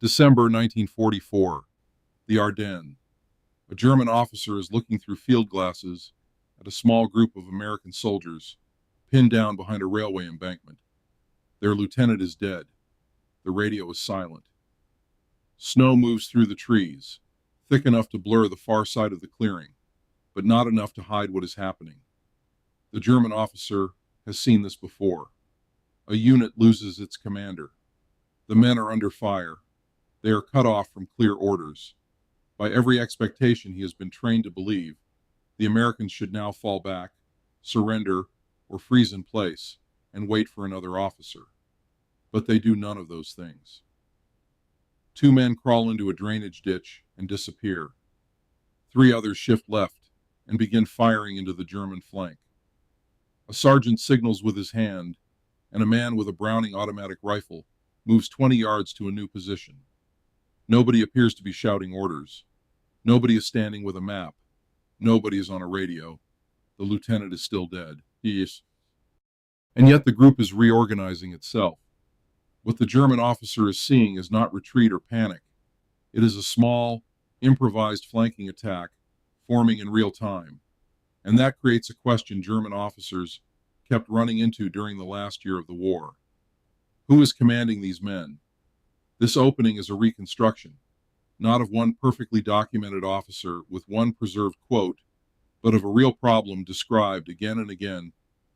December 1944. The Ardennes. A German officer is looking through field glasses at a small group of American soldiers pinned down behind a railway embankment. Their lieutenant is dead. The radio is silent. Snow moves through the trees, thick enough to blur the far side of the clearing, but not enough to hide what is happening. The German officer has seen this before. A unit loses its commander. The men are under fire. They are cut off from clear orders. By every expectation he has been trained to believe, the Americans should now fall back, surrender, or freeze in place, and wait for another officer. But they do none of those things. Two men crawl into a drainage ditch and disappear. Three others shift left and begin firing into the German flank. A sergeant signals with his hand, and a man with a Browning automatic rifle moves 20 yards to a new position. Nobody appears to be shouting orders. Nobody is standing with a map. Nobody is on a radio. The lieutenant is still dead. Yes. And yet the group is reorganizing itself. What the German officer is seeing is not retreat or panic. It is a small, improvised flanking attack forming in real time. And that creates a question German officers kept running into during the last year of the war. Who is commanding these men? This opening is a reconstruction, not of one perfectly documented officer with one preserved quote, but of a real problem described again and again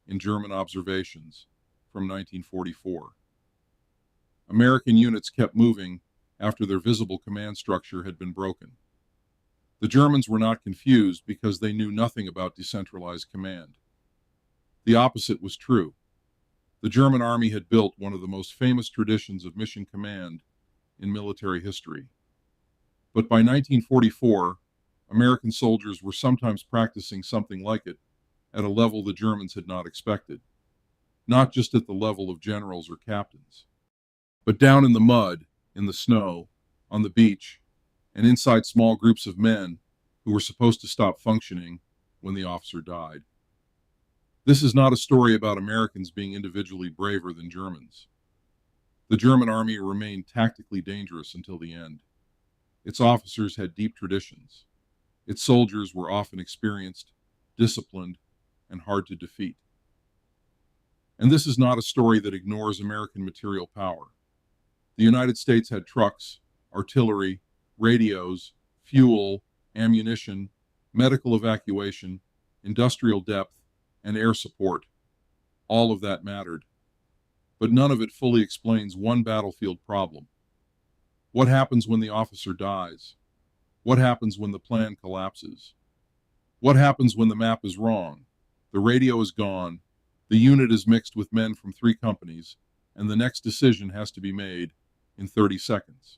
in German observations from 1944. American units kept moving after their visible command structure had been broken. The Germans were not confused because they knew nothing about decentralized command. The opposite was true. The German army had built one of the most famous traditions of mission command in military history. But by 1944, American soldiers were sometimes practicing something like it at a level the Germans had not expected, not just at the level of generals or captains, but down in the mud, in the snow, on the beach, and inside small groups of men who were supposed to stop functioning when the officer died. This is not a story about Americans being individually braver than Germans. The German army remained tactically dangerous until the end. Its officers had deep traditions. Its soldiers were often experienced, disciplined, and hard to defeat. And this is not a story that ignores American material power. The United States had trucks, artillery, radios, fuel, ammunition, medical evacuation, industrial depth, and air support. All of that mattered. But none of it fully explains one battlefield problem. What happens when the officer dies? What happens when the plan collapses? What happens when the map is wrong? The radio is gone, the unit is mixed with men from 3 companies, and the next decision has to be made in 30 seconds.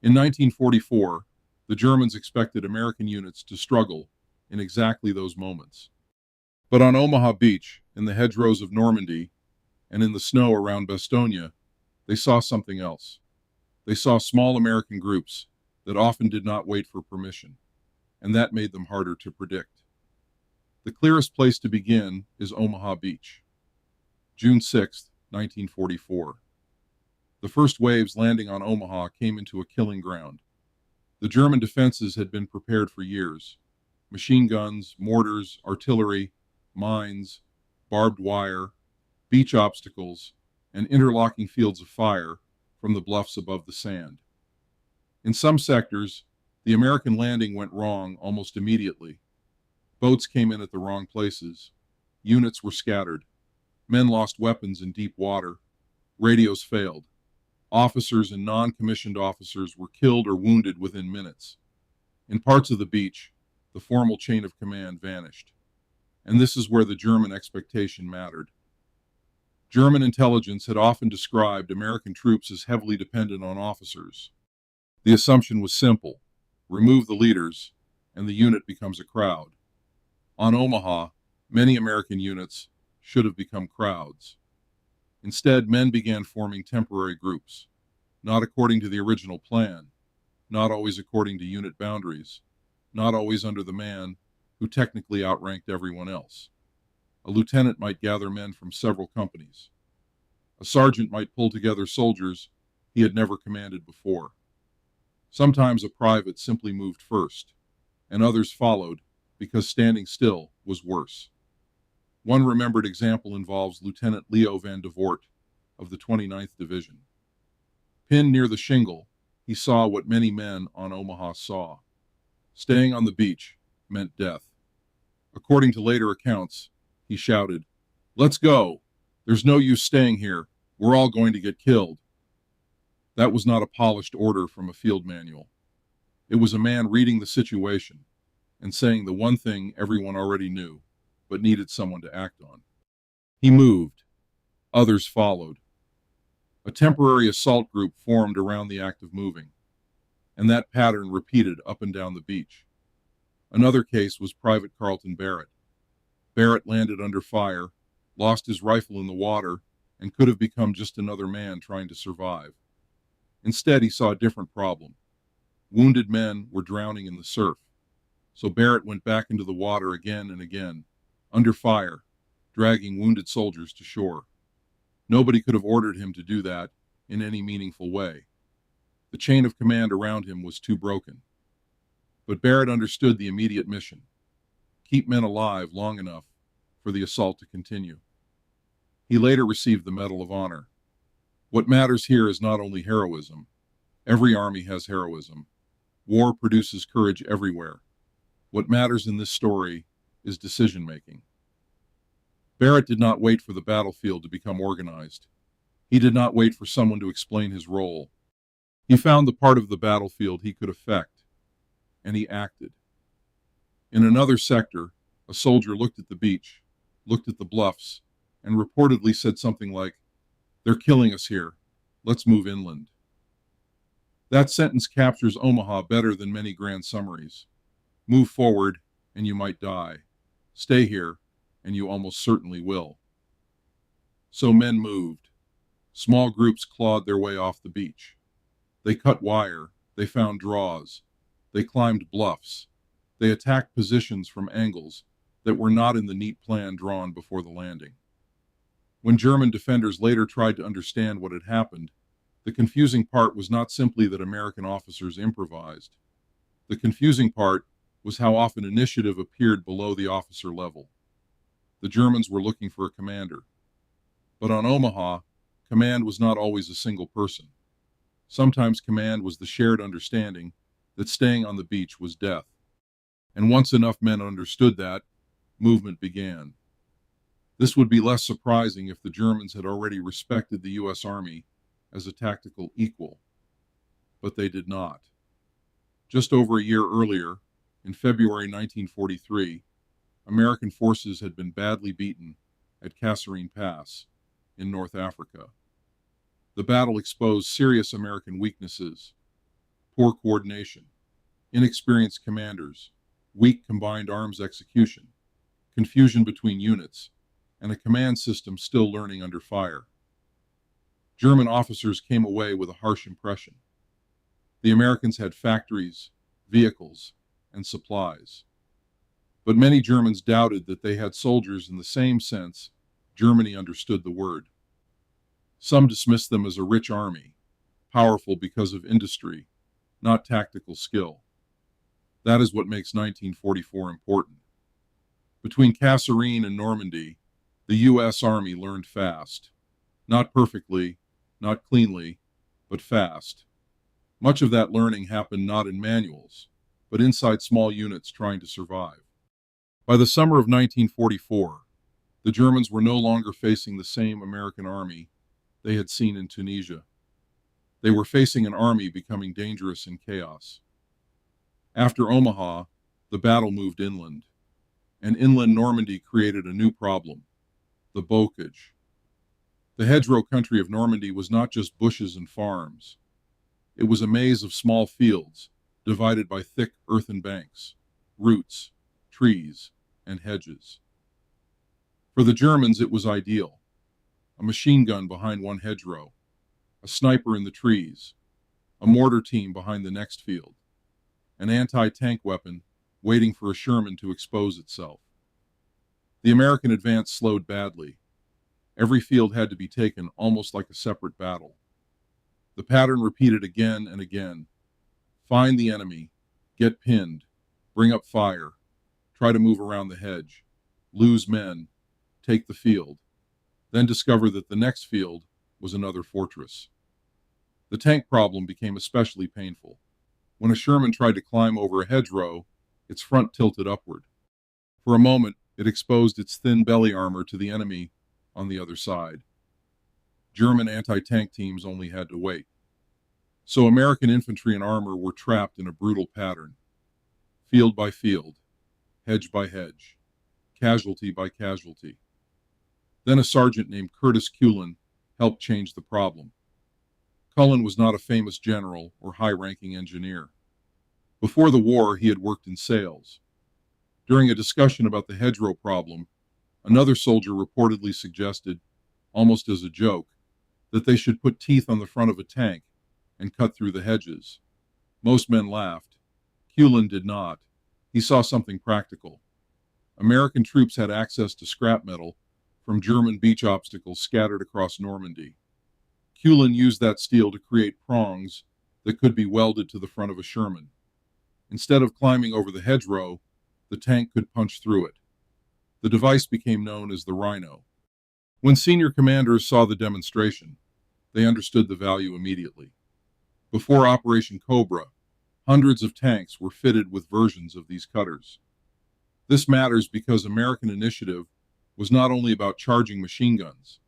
In 1944, the Germans expected American units to struggle in exactly those moments. But on Omaha Beach, in the hedgerows of Normandy, and in the snow around Bastogne, they saw something else. They saw small American groups that often did not wait for permission, and that made them harder to predict. The clearest place to begin is Omaha Beach. June 6, 1944. The first waves landing on Omaha came into a killing ground. The German defenses had been prepared for years. Machine guns, mortars, artillery, mines, barbed wire, beach obstacles, and interlocking fields of fire from the bluffs above the sand. In some sectors, the American landing went wrong almost immediately. Boats came in at the wrong places. Units were scattered. Men lost weapons in deep water. Radios failed. Officers and non-commissioned officers were killed or wounded within minutes. In parts of the beach, the formal chain of command vanished. And this is where the German expectation mattered. German intelligence had often described American troops as heavily dependent on officers. The assumption was simple: remove the leaders, and the unit becomes a crowd. On Omaha, many American units should have become crowds. Instead, men began forming temporary groups, not according to the original plan, not always according to unit boundaries, not always under the man who technically outranked everyone else. A lieutenant might gather men from several companies. A sergeant might pull together soldiers he had never commanded before. Sometimes a private simply moved first, and others followed because standing still was worse. One remembered example involves Lieutenant Leo van de Voort of the 29th Division. Pinned near the shingle, he saw what many men on Omaha saw. Staying on the beach meant death. According to later accounts, he shouted, "Let's go! There's no use staying here. We're all going to get killed." That was not a polished order from a field manual. It was a man reading the situation and saying the one thing everyone already knew, but needed someone to act on. He moved. Others followed. A temporary assault group formed around the act of moving, and that pattern repeated up and down the beach. Another case was Private Carlton Barrett. Barrett landed under fire, lost his rifle in the water, and could have become just another man trying to survive. Instead, he saw a different problem. Wounded men were drowning in the surf, so Barrett went back into the water again and again, under fire, dragging wounded soldiers to shore. Nobody could have ordered him to do that in any meaningful way. The chain of command around him was too broken. But Barrett understood the immediate mission: keep men alive long enough for the assault to continue. He later received the Medal of Honor. What matters here is not only heroism. Every army has heroism. War produces courage everywhere. What matters in this story is decision-making. Barrett did not wait for the battlefield to become organized. He did not wait for someone to explain his role. He found the part of the battlefield he could affect, and he acted. In another sector, a soldier looked at the beach, looked at the bluffs, and reportedly said something like, "They're killing us here. Let's move inland." That sentence captures Omaha better than many grand summaries. Move forward, and you might die. Stay here, and you almost certainly will. So men moved. Small groups clawed their way off the beach. They cut wire. They found draws. They climbed bluffs. They attacked positions from angles that were not in the neat plan drawn before the landing. When German defenders later tried to understand what had happened, the confusing part was not simply that American officers improvised. The confusing part was how often initiative appeared below the officer level. The Germans were looking for a commander. But on Omaha, command was not always a single person. Sometimes command was the shared understanding that staying on the beach was death. And once enough men understood that, movement began. This would be less surprising if the Germans had already respected the U.S. Army as a tactical equal. But they did not. Just over a year earlier, in February 1943, American forces had been badly beaten at Kasserine Pass in North Africa. The battle exposed serious American weaknesses: poor coordination, inexperienced commanders, weak combined arms execution, confusion between units, and a command system still learning under fire. German officers came away with a harsh impression. The Americans had factories, vehicles, and supplies. But many Germans doubted that they had soldiers in the same sense Germany understood the word. Some dismissed them as a rich army, powerful because of industry, not tactical skill. That is what makes 1944 important. Between Kasserine and Normandy, the U.S. Army learned fast. Not perfectly, not cleanly, but fast. Much of that learning happened not in manuals, but inside small units trying to survive. By the summer of 1944, the Germans were no longer facing the same American army they had seen in Tunisia. They were facing an army becoming dangerous in chaos. After Omaha, the battle moved inland, and inland Normandy created a new problem: the bocage. The hedgerow country of Normandy was not just bushes and farms. It was a maze of small fields, divided by thick earthen banks, roots, trees, and hedges. For the Germans, it was ideal: a machine gun behind one hedgerow, a sniper in the trees, a mortar team behind the next field, an anti-tank weapon waiting for a Sherman to expose itself. The American advance slowed badly. Every field had to be taken almost like a separate battle. The pattern repeated again and again. Find the enemy, get pinned, bring up fire, try to move around the hedge, lose men, take the field, then discover that the next field was another fortress. The tank problem became especially painful. When a Sherman tried to climb over a hedgerow, its front tilted upward. For a moment, it exposed its thin belly armor to the enemy on the other side. German anti-tank teams only had to wait. So American infantry and armor were trapped in a brutal pattern. Field by field, hedge by hedge, casualty by casualty. Then a sergeant named Curtis Cullen helped change the problem. Cullen was not a famous general or high-ranking engineer. Before the war, he had worked in sales. During a discussion about the hedgerow problem, another soldier reportedly suggested, almost as a joke, that they should put teeth on the front of a tank and cut through the hedges. Most men laughed. Cullen did not. He saw something practical. American troops had access to scrap metal from German beach obstacles scattered across Normandy. Cullen used that steel to create prongs that could be welded to the front of a Sherman. Instead of climbing over the hedgerow, the tank could punch through it. The device became known as the Rhino. When senior commanders saw the demonstration, they understood the value immediately. Before Operation Cobra, hundreds of tanks were fitted with versions of these cutters. This matters because American initiative was not only about charging machine guns.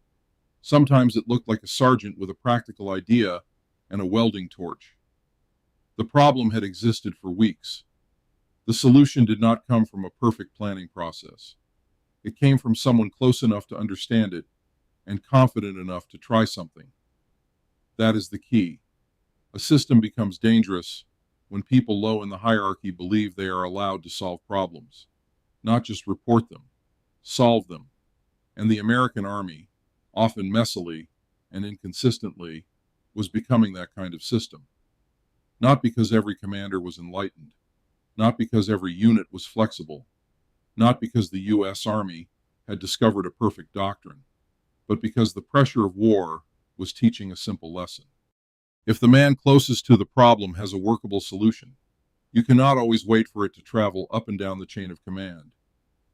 Sometimes it looked like a sergeant with a practical idea and a welding torch. The problem had existed for weeks. The solution did not come from a perfect planning process. It came from someone close enough to understand it and confident enough to try something. That is the key. A system becomes dangerous when people low in the hierarchy believe they are allowed to solve problems, not just report them, solve them. And the American Army, often messily and inconsistently, was becoming that kind of system. Not because every commander was enlightened, not because every unit was flexible, not because the U.S. Army had discovered a perfect doctrine, but because the pressure of war was teaching a simple lesson. If the man closest to the problem has a workable solution, you cannot always wait for it to travel up and down the chain of command.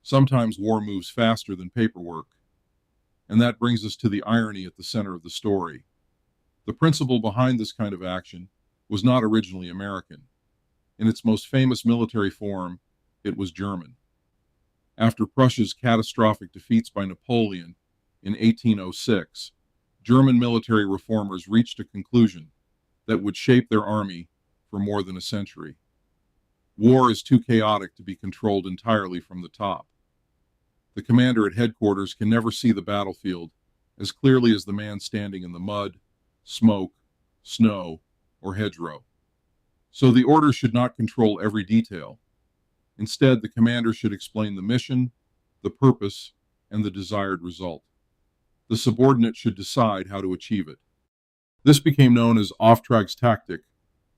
Sometimes war moves faster than paperwork. And that brings us to the irony at the center of the story. The principle behind this kind of action was not originally American. In its most famous military form, it was German. After Prussia's catastrophic defeats by Napoleon in 1806, German military reformers reached a conclusion that would shape their army for more than a century. War is too chaotic to be controlled entirely from the top. The commander at headquarters can never see the battlefield as clearly as the man standing in the mud, smoke, snow, or hedgerow. So the order should not control every detail. Instead, the commander should explain the mission, the purpose, and the desired result. The subordinate should decide how to achieve it. This became known as off-tracks tactic,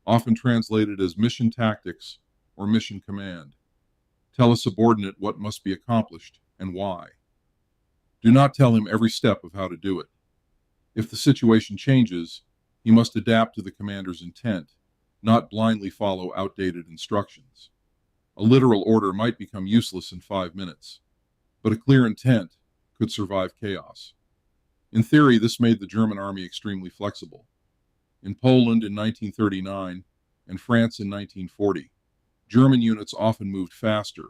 often translated as mission tactics or mission command. Tell a subordinate what must be accomplished and why. Do not tell him every step of how to do it. If the situation changes, he must adapt to the commander's intent, not blindly follow outdated instructions. A literal order might become useless in 5 minutes, but a clear intent could survive chaos. In theory, this made the German army extremely flexible. In Poland in 1939 and France in 1940, German units often moved faster,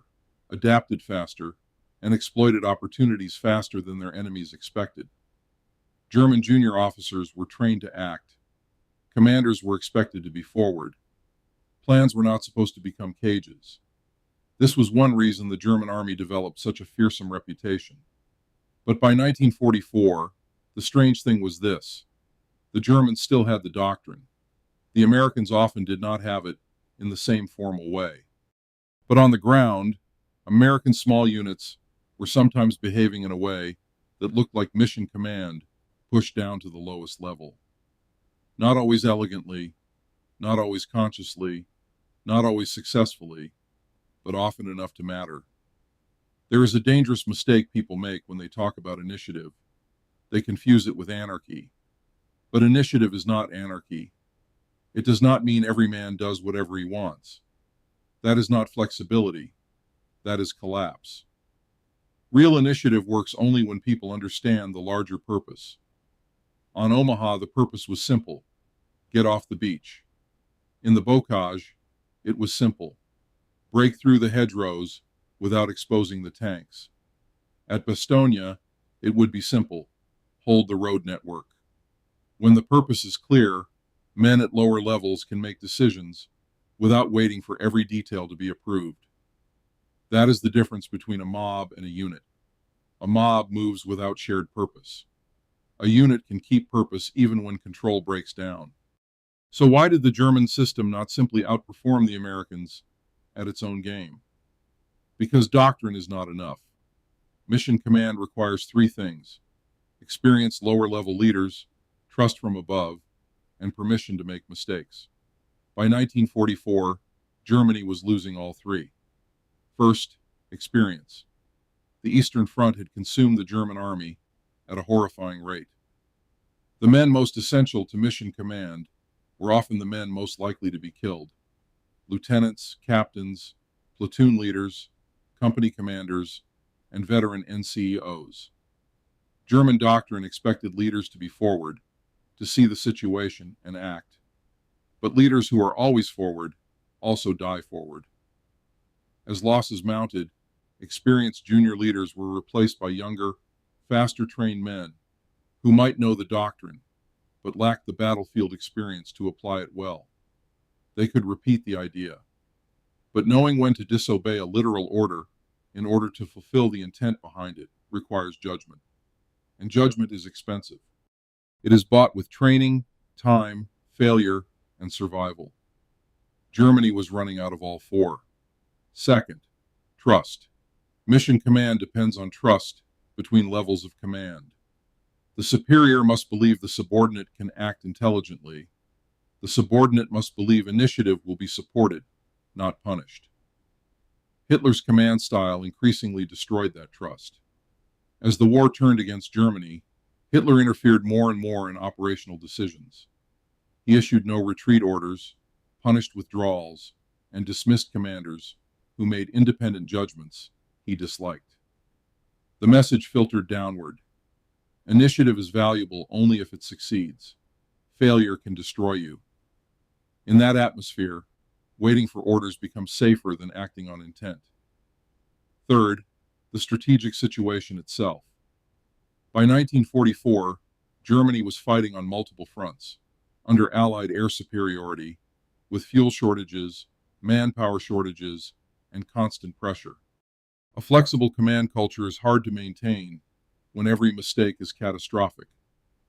adapted faster, and exploited opportunities faster than their enemies expected. German junior officers were trained to act. Commanders were expected to be forward. Plans were not supposed to become cages. This was one reason the German army developed such a fearsome reputation. But by 1944, the strange thing was this. The Germans still had the doctrine. The Americans often did not have it in the same formal way. But on the ground, American small units were sometimes behaving in a way that looked like mission command pushed down to the lowest level. Not always elegantly, not always consciously, not always successfully, but often enough to matter. There is a dangerous mistake people make when they talk about initiative. They confuse it with anarchy. But initiative is not anarchy. It does not mean every man does whatever he wants. That is not flexibility. That is collapse. Real initiative works only when people understand the larger purpose. On Omaha, the purpose was simple: get off the beach. In the Bocage, it was simple: break through the hedgerows without exposing the tanks. At Bastonia, it would be simple: hold the road network. When the purpose is clear, men at lower levels can make decisions without waiting for every detail to be approved. That is the difference between a mob and a unit. A mob moves without shared purpose. A unit can keep purpose even when control breaks down. So why did the German system not simply outperform the Americans at its own game? Because doctrine is not enough. Mission command requires three things: experienced lower-level leaders, trust from above, and permission to make mistakes. By 1944, Germany was losing all three. First, experience. The Eastern Front had consumed the German army at a horrifying rate. The men most essential to mission command were often the men most likely to be killed: lieutenants, captains, platoon leaders, company commanders, and veteran NCOs. German doctrine expected leaders to be forward, to see the situation and act. But leaders who are always forward also die forward. As losses mounted, experienced junior leaders were replaced by younger, faster-trained men who might know the doctrine, but lacked the battlefield experience to apply it well. They could repeat the idea, but knowing when to disobey a literal order in order to fulfill the intent behind it requires judgment. And judgment is expensive. It is bought with training, time, failure, and survival. Germany was running out of all four. Second, trust. Mission command depends on trust between levels of command. The superior must believe the subordinate can act intelligently. The subordinate must believe initiative will be supported, not punished. Hitler's command style increasingly destroyed that trust. As the war turned against Germany, Hitler interfered more and more in operational decisions. He issued no retreat orders, punished withdrawals, and dismissed commanders who made independent judgments he disliked. The message filtered downward. Initiative is valuable only if it succeeds. Failure can destroy you. In that atmosphere, waiting for orders becomes safer than acting on intent. Third, the strategic situation itself. By 1944, Germany was fighting on multiple fronts, under Allied air superiority, with fuel shortages, manpower shortages, and constant pressure. A flexible command culture is hard to maintain when every mistake is catastrophic,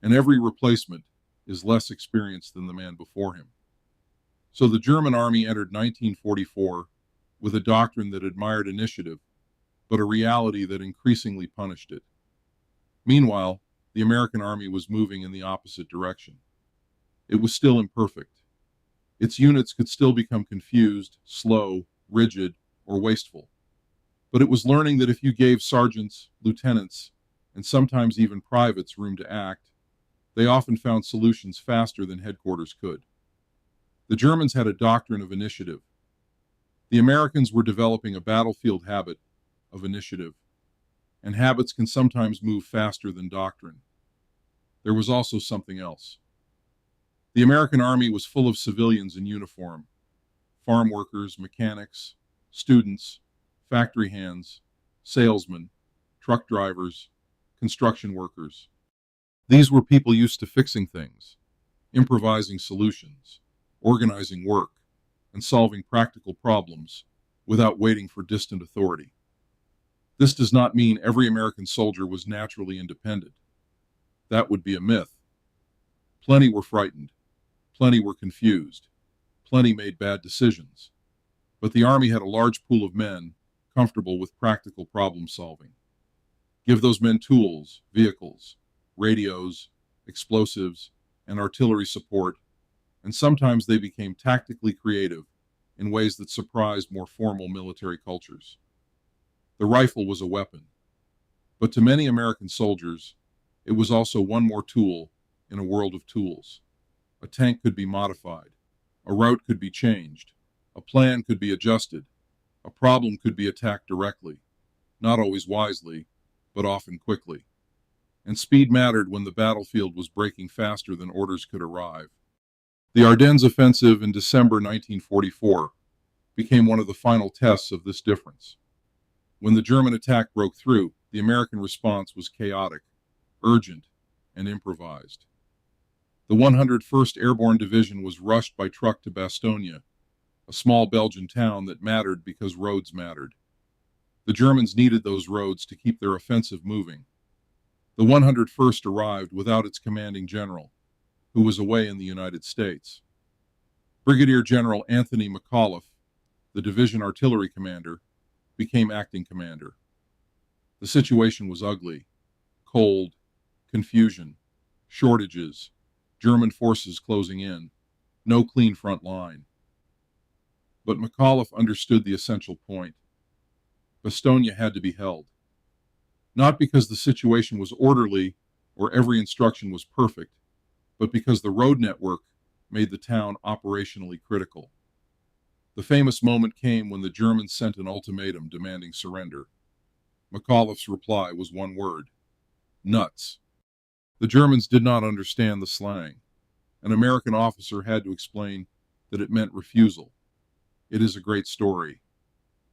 and every replacement is less experienced than the man before him. So the German army entered 1944 with a doctrine that admired initiative, but a reality that increasingly punished it. Meanwhile, the American army was moving in the opposite direction. It was still imperfect. Its units could still become confused, slow, rigid, or wasteful. But it was learning that if you gave sergeants, lieutenants, and sometimes even privates room to act, they often found solutions faster than headquarters could. The Germans had a doctrine of initiative. The Americans were developing a battlefield habit of initiative, and habits can sometimes move faster than doctrine. There was also something else. The American army was full of civilians in uniform: farm workers, mechanics, students, factory hands, salesmen, truck drivers, construction workers. These were people used to fixing things, improvising solutions, organizing work, and solving practical problems without waiting for distant authority. This does not mean every American soldier was naturally independent. That would be a myth. Plenty were frightened. Plenty were confused. Plenty made bad decisions. But the Army had a large pool of men comfortable with practical problem solving. Give those men tools, vehicles, radios, explosives, and artillery support, and sometimes they became tactically creative in ways that surprised more formal military cultures. The rifle was a weapon, but to many American soldiers, it was also one more tool in a world of tools. A tank could be modified, a route could be changed, a plan could be adjusted, a problem could be attacked directly, not always wisely, but often quickly. And speed mattered when the battlefield was breaking faster than orders could arrive. The Ardennes offensive in December 1944 became one of the final tests of this difference. When the German attack broke through, the American response was chaotic, urgent, and improvised. The 101st Airborne Division was rushed by truck to Bastogne, a small Belgian town that mattered because roads mattered. The Germans needed those roads to keep their offensive moving. The 101st arrived without its commanding general, who was away in the United States. Brigadier General Anthony McAuliffe, the division artillery commander, became acting commander. The situation was ugly. Cold, confusion, shortages, German forces closing in, no clean front line. But McAuliffe understood the essential point. Bastogne had to be held. Not because the situation was orderly or every instruction was perfect, but because the road network made the town operationally critical. The famous moment came when the Germans sent an ultimatum demanding surrender. McAuliffe's reply was one word: nuts. The Germans did not understand the slang. An American officer had to explain that it meant refusal. It is a great story.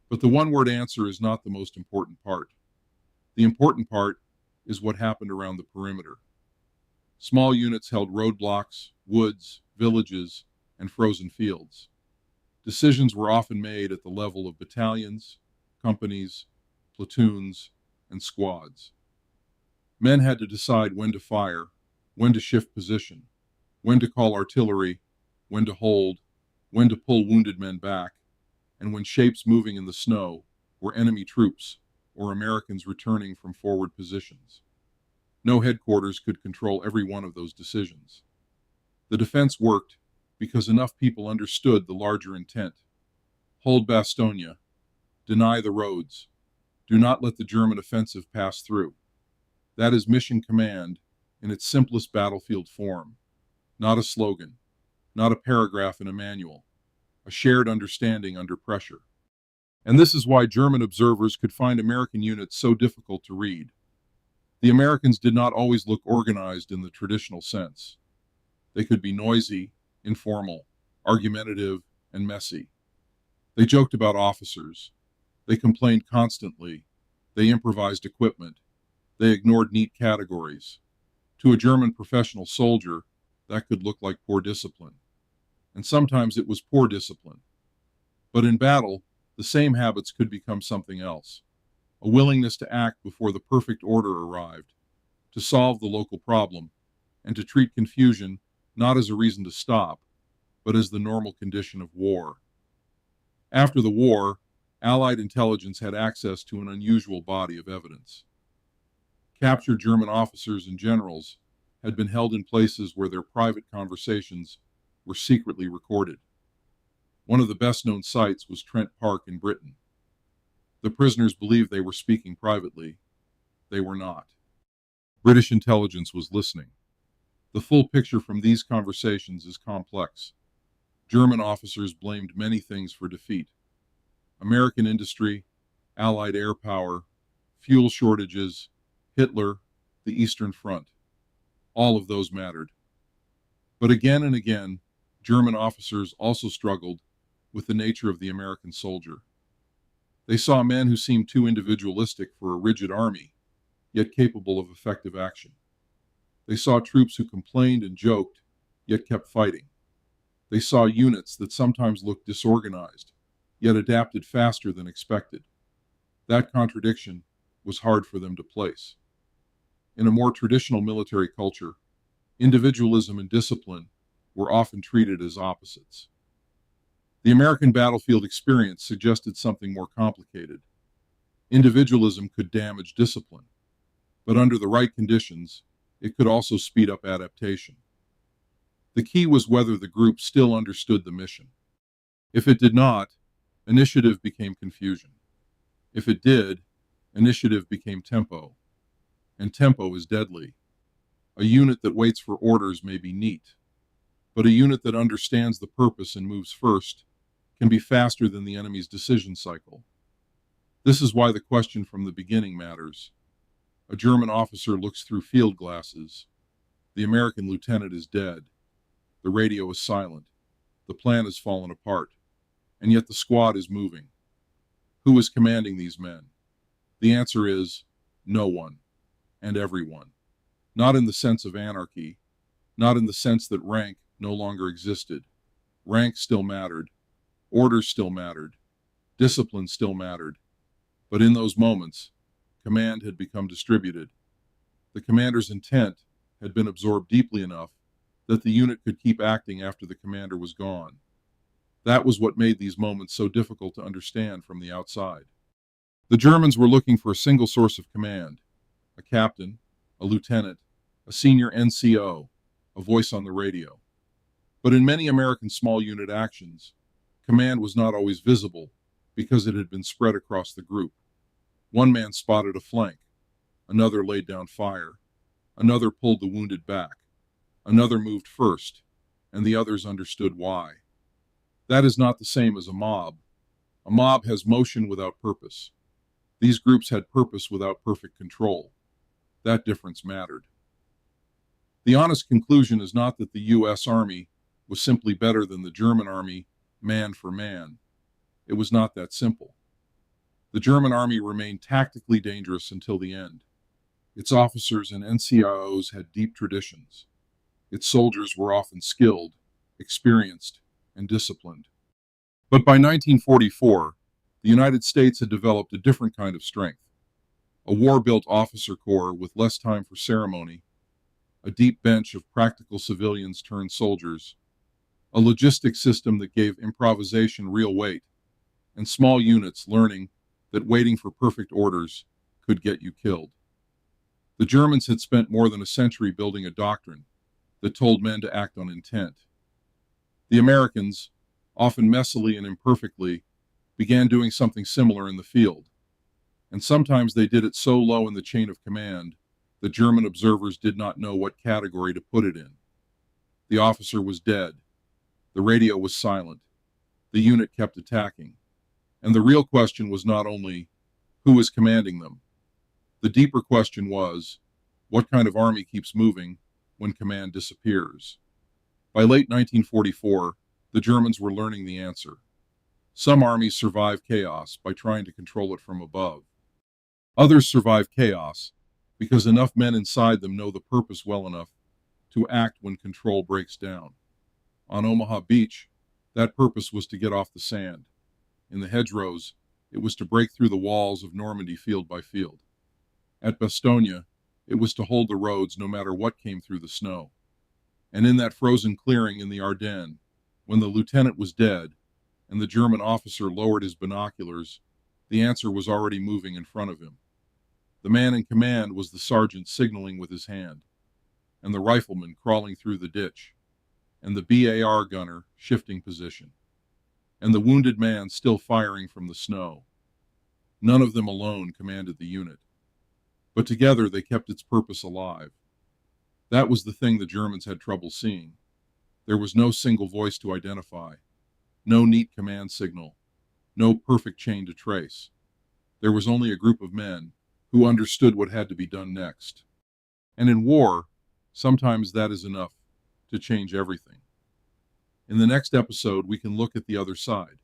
But the one-word answer is not the most important part. The important part is what happened around the perimeter. Small units held roadblocks, woods, villages, and frozen fields. Decisions were often made at the level of battalions, companies, platoons, and squads. Men had to decide when to fire, when to shift position, when to call artillery, when to hold, when to pull wounded men back, and when shapes moving in the snow were enemy troops or Americans returning from forward positions. No headquarters could control every one of those decisions. The defense worked because enough people understood the larger intent. Hold Bastogne, deny the roads, do not let the German offensive pass through. That is mission command in its simplest battlefield form, not a slogan, not a paragraph in a manual, a shared understanding under pressure. And this is why German observers could find American units so difficult to read. The Americans did not always look organized in the traditional sense. They could be noisy, informal, argumentative, and messy. They joked about officers. They complained constantly. They improvised equipment. They ignored neat categories. To a German professional soldier, that could look like poor discipline. And sometimes it was poor discipline. But in battle, the same habits could become something else. A willingness to act before the perfect order arrived, to solve the local problem, and to treat confusion not as a reason to stop, but as the normal condition of war. After the war, Allied intelligence had access to an unusual body of evidence. Captured German officers and generals had been held in places where their private conversations were secretly recorded. One of the best-known sites was Trent Park in Britain. The prisoners believed they were speaking privately. They were not. British intelligence was listening. The full picture from these conversations is complex. German officers blamed many things for defeat: American industry, Allied air power, fuel shortages, Hitler, the Eastern Front. All of those mattered. But again and again, German officers also struggled with the nature of the American soldier. They saw men who seemed too individualistic for a rigid army, yet capable of effective action. They saw troops who complained and joked, yet kept fighting. They saw units that sometimes looked disorganized, yet adapted faster than expected. That contradiction was hard for them to place. In a more traditional military culture, individualism and discipline were often treated as opposites. The American battlefield experience suggested something more complicated. Individualism could damage discipline, but under the right conditions, it could also speed up adaptation. The key was whether the group still understood the mission. If it did not, initiative became confusion. If it did, initiative became tempo. And tempo is deadly. A unit that waits for orders may be neat, but a unit that understands the purpose and moves first can be faster than the enemy's decision cycle. This is why the question from the beginning matters. A German officer looks through field glasses. The American lieutenant is dead. The radio is silent. The plan has fallen apart. And yet the squad is moving. Who is commanding these men? The answer is no one and everyone. Not in the sense of anarchy, not in the sense that rank no longer existed. Rank still mattered, orders still mattered, discipline still mattered. But in those moments, command had become distributed. The commander's intent had been absorbed deeply enough that the unit could keep acting after the commander was gone. That was what made these moments so difficult to understand from the outside. The Germans were looking for a single source of command, a captain, a lieutenant, a senior NCO, a voice on the radio. But in many American small unit actions, command was not always visible because it had been spread across the group. One man spotted a flank, another laid down fire, another pulled the wounded back, another moved first, and the others understood why. That is not the same as a mob. A mob has motion without purpose. These groups had purpose without perfect control. That difference mattered. The honest conclusion is not that the U.S. Army was simply better than the German Army, man for man. It was not that simple. The German Army remained tactically dangerous until the end. Its officers and NCOs had deep traditions. Its soldiers were often skilled, experienced, and disciplined. But by 1944, the United States had developed a different kind of strength. A war-built officer corps with less time for ceremony, a deep bench of practical civilians turned soldiers, a logistics system that gave improvisation real weight, and small units learning that waiting for perfect orders could get you killed. The Germans had spent more than a century building a doctrine that told men to act on intent. The Americans, often messily and imperfectly, began doing something similar in the field. And sometimes they did it so low in the chain of command that German observers did not know what category to put it in. The officer was dead. The radio was silent. The unit kept attacking. And the real question was not only, who is commanding them? The deeper question was, what kind of army keeps moving when command disappears? By late 1944, the Germans were learning the answer. Some armies survive chaos by trying to control it from above. Others survive chaos because enough men inside them know the purpose well enough to act when control breaks down. On Omaha Beach, that purpose was to get off the sand. In the hedgerows, it was to break through the walls of Normandy field by field. At Bastogne, it was to hold the roads no matter what came through the snow. And in that frozen clearing in the Ardennes, when the lieutenant was dead and the German officer lowered his binoculars, the answer was already moving in front of him. The man in command was the sergeant signaling with his hand, and the rifleman crawling through the ditch, and the BAR gunner shifting position, and the wounded man still firing from the snow. None of them alone commanded the unit, but together they kept its purpose alive. That was the thing the Germans had trouble seeing. There was no single voice to identify, no neat command signal, no perfect chain to trace. There was only a group of men who understood what had to be done next. And in war, sometimes that is enough to change everything. In the next episode, we can look at the other side.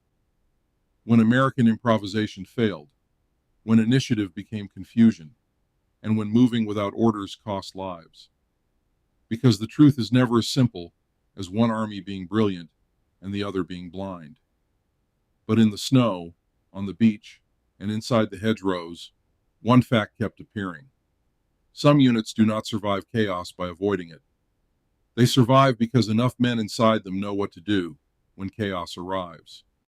When American improvisation failed, when initiative became confusion, and when moving without orders cost lives. Because the truth is never as simple as one army being brilliant and the other being blind. But in the snow, on the beach, and inside the hedgerows, one fact kept appearing. Some units do not survive chaos by avoiding it. They survive because enough men inside them know what to do when chaos arrives.